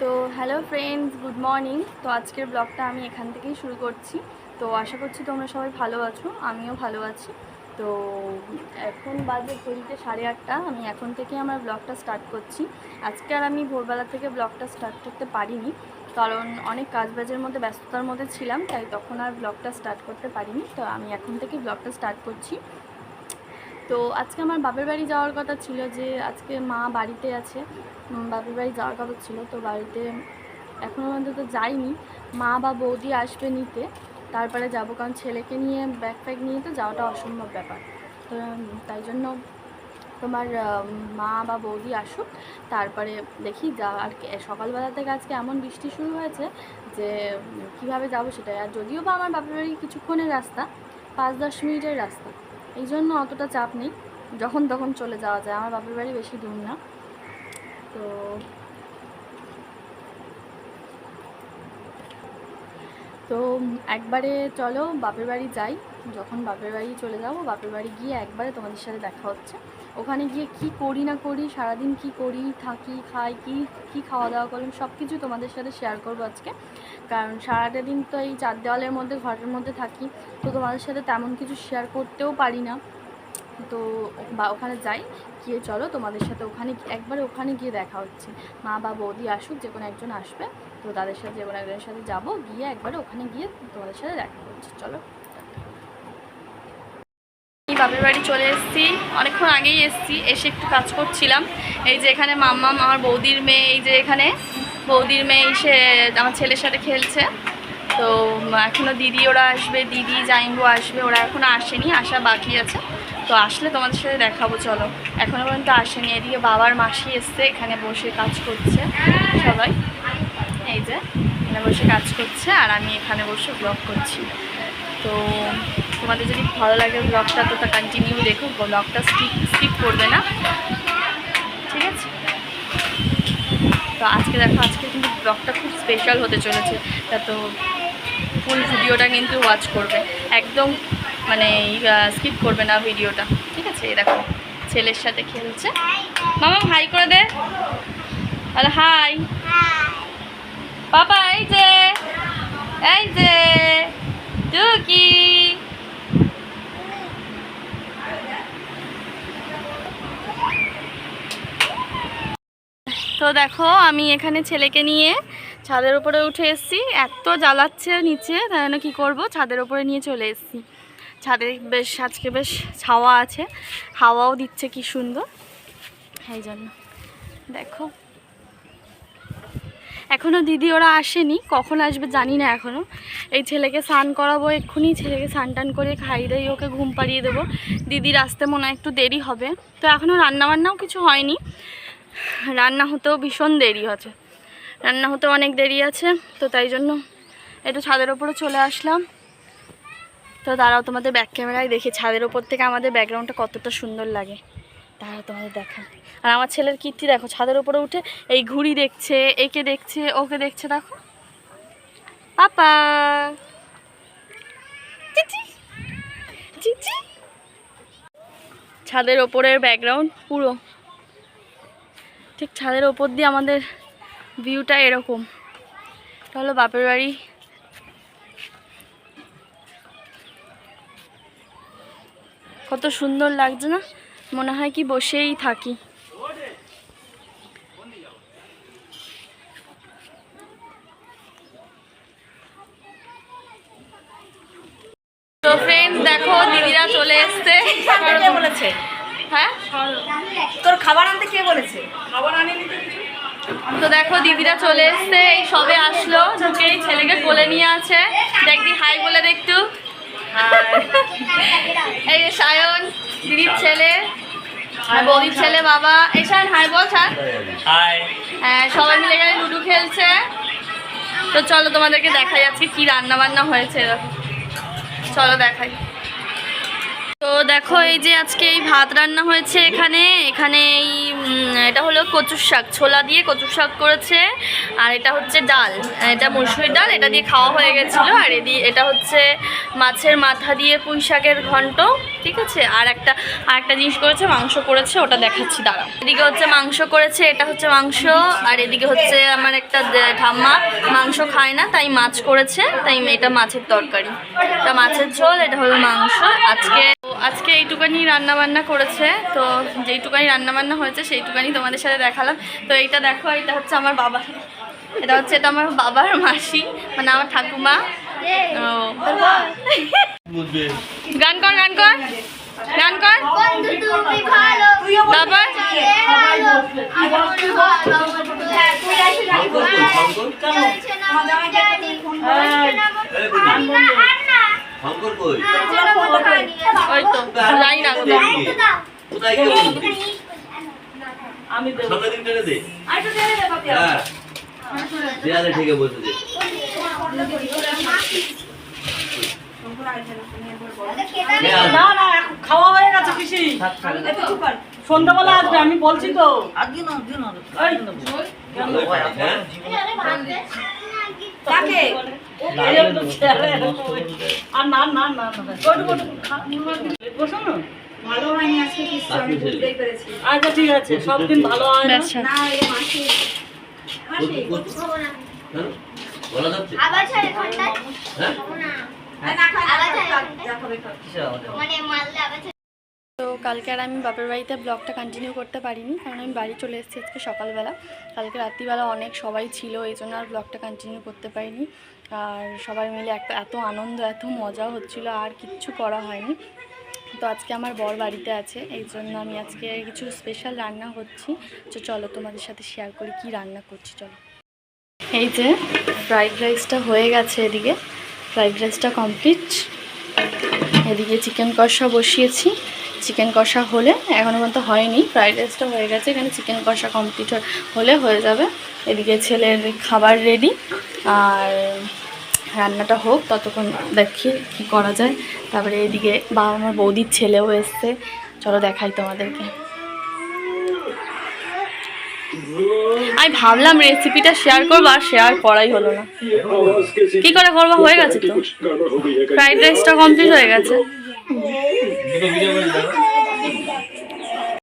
তো hello friends, good morning. তো আজকের ব্লগটা আমি এখান থেকেই শুরু করছি। তো আশা করছি তোমরা সবাই ভালো আছো, আমিও ভালো আছি। তো এখন বাজে ঘড়িতে 8:30। আমি এখন থেকে আমার ব্লগটা স্টার্ট করছি। আজকে আর আমি ভোরবেলা থেকে ব্লগটা স্টার্ট করতে পারিনি, কারণ অনেক কাজবাজের মধ্যে ব্যস্ততার মধ্যে ছিলাম, তাই তখন আর ব্লগটা স্টার্ট করতে পারিনি। তো আমি এখন থেকে ব্লগটা স্টার্ট করছি। তো আজকে আমার বাপের বাড়ি যাওয়ার কথা ছিল, যে আজকে মা বাড়িতে আছে, বাপের বাড়ি যাওয়ার কথা ছিল। তো বাড়িতে এখনও পর্যন্ত যাইনি, মা বা বৌদি আসবে নিতে, তারপরে যাব, কারণ ছেলেকে নিয়ে ব্যাগ প্যাক নিয়ে তো যাওয়াটা অসম্ভব ব্যাপার। তো তাই জন্য তোমার মা বা বৌদি আসুক, তারপরে দেখি যা। আর সকালবেলা থেকে আজকে এমন বৃষ্টি শুরু হয়েছে যে কিভাবে যাব সেটাই। আর যদিও বা আমার বাপের বাড়ি কিছুক্ষণের রাস্তা, 5-10 মিনিটের রাস্তা, এই জন্য অতটা চাপ নেই, যখন তখন চলে যাওয়া যায়। আমার বাপের বাড়ি বেশি দূর না। তো তো একবারে চলো বাপের বাড়ি যাই। যখন বাপের বাড়ি চলে যাব, বাপের বাড়ি গিয়ে একবারে তোমাদের সাথে দেখা হচ্ছে। ওখানে গিয়ে কি করি না করি, সারাদিন কি করি, থাকি, খাই, কি খাওয়া দাওয়া করলাম, সব কিছু তোমাদের সাথে শেয়ার করবো আজকে। কারণ সারাটা দিন তো এই 4 দেওয়ালের মধ্যে, ঘরের মধ্যে থাকি, তো তোমাদের সাথে তেমন কিছু শেয়ার করতেও পারি না। তো বা ওখানে যাই, গিয়ে চলো তোমাদের সাথে ওখানে গিয়ে দেখা হচ্ছে। মা বা বৌদি আসুক, যে কোনো একজন আসবে, তো তাদের সাথে যে কোনো একজনের সাথে যাবো, গিয়ে একবারে ওখানে গিয়ে তোমাদের সাথে দেখা হচ্ছে। চলো, আমি বাপের বাড়ি চলে এসেছি, অনেকক্ষণ আগেই এসেছি। এসে একটু কাজ করছিলাম। এই যে এখানে মাম্মা, আমার বৌদির মেয়ে, এই যে এখানে বৌদির মেয়ে এসে আমার ছেলের সাথে খেলছে। তো এখনও দিদি ওরা আসবে, দিদি জাইম্বু আসবে, ওরা এখনও আসেনি, আসা বাকি আছে। তো আসলে তোমাদের সাথে দেখাবো। চলো, এখনও পর্যন্ত আসেনি। এদিকে বাবার মাসি এসছে, এখানে বসে কাজ করছে সবাই। এই যে এখানে বসে কাজ করছে, আর আমি এখানে বসে ব্লগ করছি। তো তোমাদের যদি ভালো লাগে ব্লগটা, তো তা কন্টিনিউ দেখো, ব্লগটা স্কিপ করবে না, ঠিক আছে? তো আজকে দেখো, আজকে কিন্তু ব্লগটা খুব স্পেশাল হতে চলেছে। তা তো ফুল ভিডিওটা কিন্তু ওয়াচ করবে, একদম মানে স্কিপ করবে না ভিডিওটা, ঠিক আছে? এই দেখো ছেলের সাথে খেলছে। মামা হাই করে দে, আরে হাই পাপা। এই যে টুকি। তো দেখো, আমি এখানে ছেলেকে নিয়ে ছাদের উপরে উঠে এসেছি। এত জ্বালাচ্ছে নিচে, তাই জন্য কী করবো, ছাদের উপরে নিয়ে চলে এসেছি। ছাদে আজকে বেশ ছাওয়া আছে, হাওয়াও দিচ্ছে কি সুন্দর, এই জন্য। দেখো এখনও দিদি ওরা আসেনি, কখন আসবে জানি না এখনও। এই ছেলেকে স্নান করাবো এক্ষুনি, ছেলেকে স্নান টান করে খাইয়ে দিয়ে ওকে ঘুম পাড়িয়ে দেবো। দিদির আসতে মনে হয় একটু দেরি হবে। তো এখনও রান্নাবান্নাও কিছু হয়নি, রান্না হতেও ভীষণ দেরি আছে, রান্না হতে অনেক দেরি আছে। তো তাই জন্য একটু ছাদের ওপরে চলে আসলাম। তো দাঁড়াও, তোমাদের ব্যাক ক্যামেরায় দেখি ছাদের ওপর থেকে আমাদের ব্যাকগ্রাউন্ডটা কতটা সুন্দর লাগে, দাঁড়াও তোমাদের দেখা। আর আমার ছেলের কীর্তি দেখো, ছাদের ওপরে উঠে এই ঘুড়ি দেখছে, একে দেখছে, ওকে দেখছে, দেখো পাপা চিচি চিচি। ছাদের ওপরের ব্যাকগ্রাউন্ড পুরো ঠিক ছাদের ওপর দিয়ে আমাদের ভিউটা এরকম। এটা হলো বাপের বাড়ি। কত সুন্দর লাগছে না, মনে হয় কি বসেই থাকি। তো ফ্রেন্ডস দেখো, দিদিরা চলে এসছে। বলেছে হ্যাঁ, তোর খাবার আনতে কে বলেছে? খাবার আনেনি তো দেখো দিদিরা চলে এসছে, এই সবে আসলো, ঢুকেই ছেলেকে কোলে নিয়ে আছে। দেখবি হাই বলে দে একটু। এই যে সায়ন, দিদির ছেলে, বৌদির ছেলে, বাবা। এই সায়ন হাই বল। হ্যাঁ, সবাই মিলে এখানে লুডো খেলছে। তো চলো তোমাদেরকে দেখাই আজকে কি রান্না বান্না হয়েছে। চলো দেখাই। তো দেখো, এই যে আজকে এই ভাত রান্না হয়েছে এখানে এই এটা হলো কচুর শাক, ছোলা দিয়ে কচুর শাক করেছে। আর এটা হচ্ছে ডাল, এটা মসুরির ডাল, এটা দিয়ে খাওয়া হয়ে গেছিলো। আর এটা হচ্ছে মাছের মাথা দিয়ে পুঁই শাকের ঘন্ট, ঠিক আছে। আর একটা জিনিস করেছে, মাংস করেছে, ওটা দেখাচ্ছি দাঁড়াও। এদিকে হচ্ছে মাংস করেছে, এটা হচ্ছে মাংস। আর এদিকে হচ্ছে আমার একটা ঠাম্মা মাংস খায় না, তাই মাছ করেছে, তাই এটা মাছের তরকারি, এটা মাছের ঝোল, এটা হলো মাংস। আজকে এইটুকানি রান্নাবান্না করেছে। তো যেইটুকানি রান্নাবান্না হয়েছে সেইটুকানি তোমাদের সাথে দেখালাম। তো এইটা দেখো, এটা হচ্ছে আমার বাবা, এটা আমার বাবার মাসি, মানে আমার ঠাকুমা। গান কর তারপর ওই তো জানি না আমি দেয়ালে ঠেকে বসে দে। না না এখন খাওয়া হয়ে গেছে পিসি। সন্ধ্যাবেলা আসবে আমি বলছি তো। কাকে? আর না না না বসো না। ভালো হয়নি আজকে কিছু, আমি বুঝতেই পেরেছি। আচ্ছা ঠিক আছে, সব দিন ভালো হয় না। না এই মাসি বলা যাচ্ছে আবার ছাড়ে ঠান্ডা হ্যাঁ তো কালকে আর আমি বাপের বাড়িতে ব্লগটা কন্টিনিউ করতে পারিনি, কারণ আমি বাড়ি চলে এসেছি আজকে সকালবেলা। কালকে রাত্রিবেলা অনেক সবাই ছিল, এই জন্য আর ব্লগটা কন্টিনিউ করতে পারিনি। আর সবাই মিলে এত আনন্দ, এত মজা হচ্ছিল, আর কিচ্ছু করা হয়নি। তো আজকে আমার বর বাড়িতে আছে, এই জন্য আমি আজকে কিছু স্পেশাল রান্না হচ্ছি। তো চলো তোমাদের সাথে শেয়ার করি কি রান্না করছি। চলো, এই যে ফ্রাইড রাইসটা হয়ে গেছে, এদিকে ফ্রাইড রাইসটা কমপ্লিট। এদিকে চিকেন কষা বসিয়েছি, চিকেন কষা হলে, এখনও পর্যন্ত হয়নি, ফ্রাইড রাইসটা হয়ে গেছে, এখানে চিকেন কষা কমপ্লিট হলে হয়ে যাবে। এদিকে ছেলের খাবার রেডি, আর রান্নাটা হোক, ততক্ষণ দেখি কি করা যায়। তারপরে এদিকে আমার বৌদির ছেলেও এসছে, চলো দেখাই তোমাদেরকে। আমি ভাবলাম রেসিপিটা শেয়ার করবো, আর শেয়ার করাই হলো না। কি করে করবো, হয়ে গেছে তো, ফ্রাইড রাইসটা কমপ্লিট হয়ে গেছে।